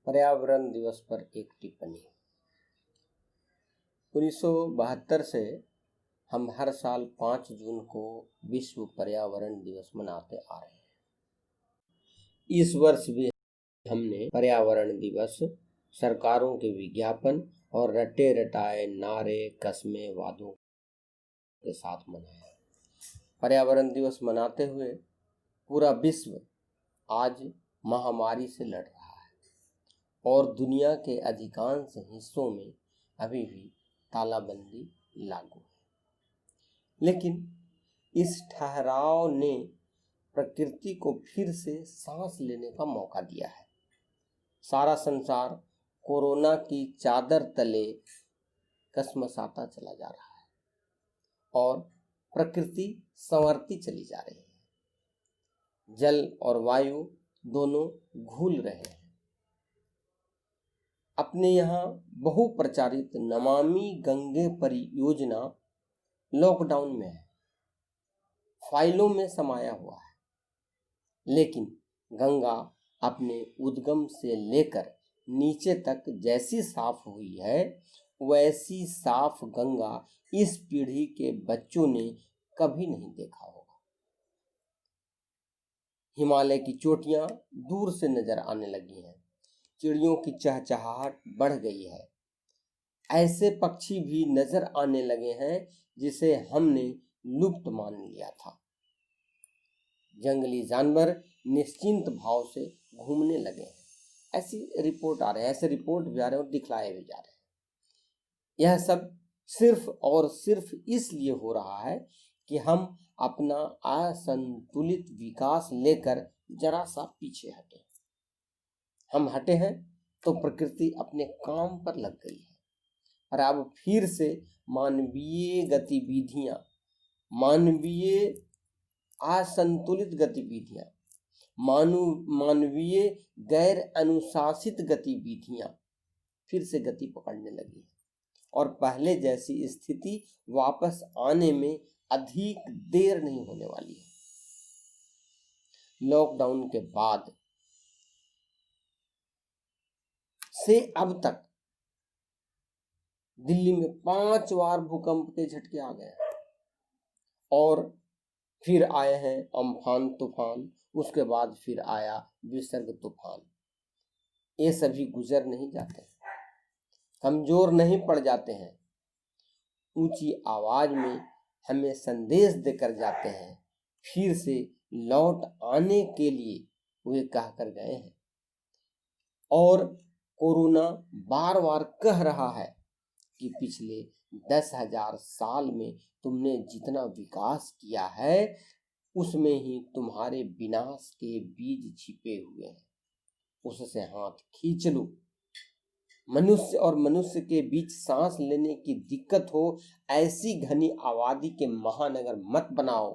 पर्यावरण दिवस पर एक टिप्पणी। 1972 से हम हर साल 5 जून को विश्व पर्यावरण दिवस मनाते आ रहे हैं। इस वर्ष भी हमने पर्यावरण दिवस सरकारों के विज्ञापन और रटे रटाए नारे कस्में वादों के साथ मनाया। पर्यावरण दिवस मनाते हुए पूरा विश्व आज महामारी से लड़ रहा है और दुनिया के अधिकांश हिस्सों में अभी भी तालाबंदी लागू है। लेकिन इस ठहराव ने प्रकृति को फिर से सांस लेने का मौका दिया है। सारा संसार कोरोना की चादर तले कसमसाता चला जा रहा है और प्रकृति संवरती चली जा रही है। जल और वायु दोनों घुल रहे हैं। अपने यहाँ बहुप्रचारित नमामि गंगे परियोजना लॉकडाउन में है, फाइलों में समाया हुआ है, लेकिन गंगा अपने उद्गम से लेकर नीचे तक जैसी साफ हुई है वैसी साफ गंगा इस पीढ़ी के बच्चों ने कभी नहीं देखा होगा। हिमालय की चोटियां दूर से नजर आने लगी हैं, चिड़ियों की चहचहाहट बढ़ गई है, ऐसे पक्षी भी नजर आने लगे हैं जिसे हमने लुप्त मान लिया था। जंगली जानवर निश्चिंत भाव से घूमने लगे हैं, ऐसी रिपोर्ट आ रहे हैं, ऐसे रिपोर्ट भी आ रहे हैं और दिखलाए भी जा रहे हैं। यह सब सिर्फ और सिर्फ इसलिए हो रहा है कि हम अपना असंतुलित विकास लेकर जरा सा पीछे हटे। हम हटे हैं तो प्रकृति अपने काम पर लग गई है और अब फिर से मानवीय गतिविधियां, मानवीय असंतुलित गतिविधियां, मानवीय गैर अनुशासित गतिविधियां फिर से गति पकड़ने लगी है और पहले जैसी स्थिति वापस आने में अधिक देर नहीं होने वाली है। लॉकडाउन के बाद से अब तक दिल्ली में 5 बार भूकंप के झटके आ गए हैं और फिर आए हैं अम्फान तूफान, उसके बाद फिर आया विसर्ग तूफान। ये सभी गुजर नहीं जाते, कमजोर नहीं पड़ जाते हैं, ऊंची आवाज में हमें संदेश देकर जाते हैं, फिर से लौट आने के लिए वे कहकर गए हैं। और कोरोना बार बार कह रहा है कि पिछले 10,000 साल में तुमने जितना विकास किया है उसमें ही तुम्हारे विनाश के बीज छिपे हुए हैं, उससे हाथ खींच लो। मनुष्य और मनुष्य के बीच सांस लेने की दिक्कत हो ऐसी घनी आबादी के महानगर मत बनाओ,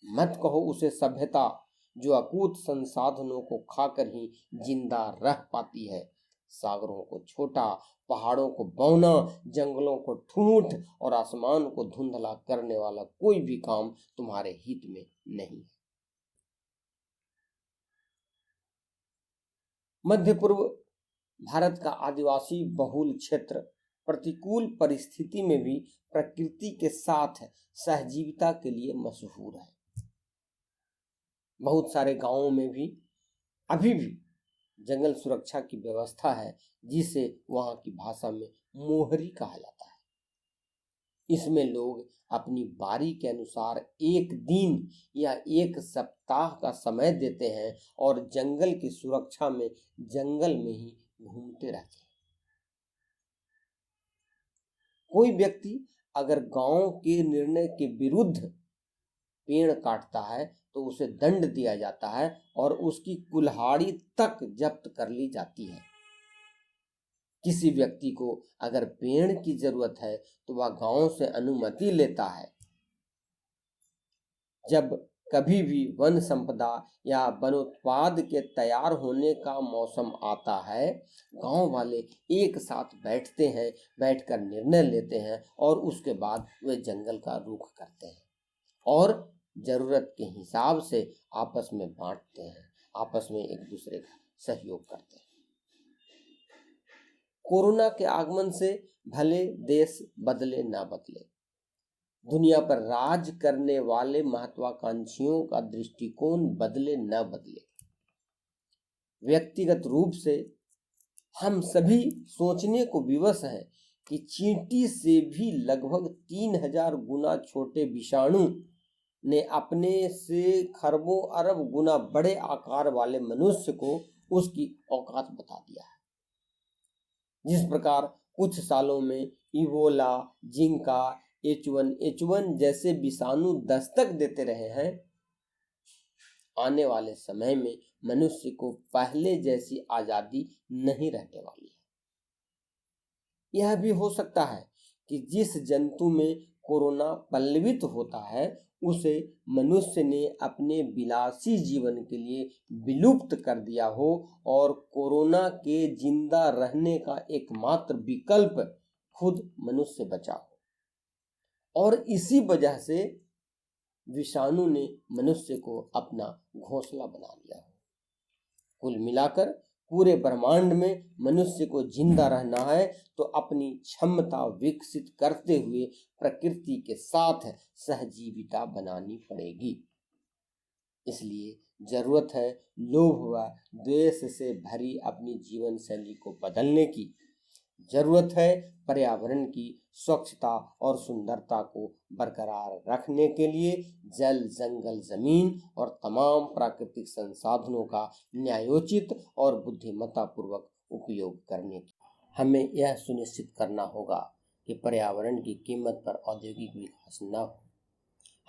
मत कहो उसे सभ्यता जो अकूत संसाधनों को खाकर ही जिंदा रह पाती है। सागरों को छोटा, पहाड़ों को बौना, जंगलों को ठूंठ और आसमान को धुंधला करने वाला कोई भी काम तुम्हारे हित में नहीं है। मध्य पूर्व भारत का आदिवासी बहुल क्षेत्र प्रतिकूल परिस्थिति में भी प्रकृति के साथ सहजीविता के लिए मशहूर है। बहुत सारे गांवों में भी अभी भी जंगल सुरक्षा की व्यवस्था है, जिसे वहां की भाषा में मोहरी कहा जाता है। इसमें लोग अपनी बारी के अनुसार एक दिन या एक सप्ताह का समय देते हैं और जंगल की सुरक्षा में जंगल में ही घूमते रहते हैं। कोई व्यक्ति अगर गांव के निर्णय के विरुद्ध पेड़ काटता है तो उसे दंड दिया जाता है और उसकी कुल्हाड़ी तक जब्त कर ली जाती है। किसी व्यक्ति को अगर पेड़ की जरूरत है तो वह गांव से अनुमति लेता है। जब कभी भी वन संपदा या वनोत्पाद के तैयार होने का मौसम आता है, गांव वाले एक साथ बैठते हैं, बैठकर निर्णय लेते हैं और उसके बाद वे जंगल का रुख करते हैं और जरूरत के हिसाब से आपस में बांटते हैं, आपस में एक दूसरे का सहयोग करते हैं। कोरोना के आगमन से भले देश बदले ना बदले, दुनिया पर राज करने वाले महत्वाकांक्षियों का दृष्टिकोण बदले न बदले, व्यक्तिगत रूप से हम सभी सोचने को विवश हैं कि चींटी से भी लगभग 3000 गुना छोटे विषाणु ने अपने से खरबों अरब गुना बड़े आकार वाले मनुष्य को उसकी औकात बता दिया है। जिस प्रकार कुछ सालों में इबोला, जिंका, H1N1 जैसे विषाणु दस्तक देते रहे हैं, आने वाले समय में मनुष्य को पहले जैसी आजादी नहीं रहने वाली है। यह भी हो सकता है कि जिस जंतु में कोरोना पल्लवित होता है उसे मनुष्य ने अपने विलासी जीवन के लिए विलुप्त कर दिया हो और कोरोना के जिंदा रहने का एकमात्र विकल्प खुद मनुष्य बचा हो, और इसी वजह से विषाणु ने मनुष्य को अपना घोंसला बना लिया हो। कुल मिलाकर पूरे ब्रह्मांड में मनुष्य को जिंदा रहना है तो अपनी क्षमता विकसित करते हुए प्रकृति के साथ सहजीविता बनानी पड़ेगी। इसलिए जरूरत है लोभ व द्वेष से भरी अपनी जीवन शैली को बदलने की। जरूरत है पर्यावरण की स्वच्छता और सुंदरता को बरकरार रखने के लिए जल, जंगल, जमीन और तमाम प्राकृतिक संसाधनों का न्यायोचित और बुद्धिमत्ता पूर्वक उपयोग करने की। हमें यह सुनिश्चित करना होगा कि पर्यावरण की कीमत पर औद्योगिक विकास न हो।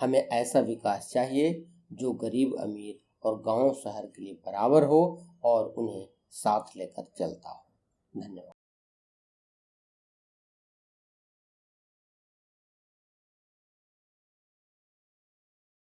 हमें ऐसा विकास चाहिए जो गरीब, अमीर और गांव शहर के लिए बराबर हो और उन्हें साथ लेकर चलता हो। धन्यवाद।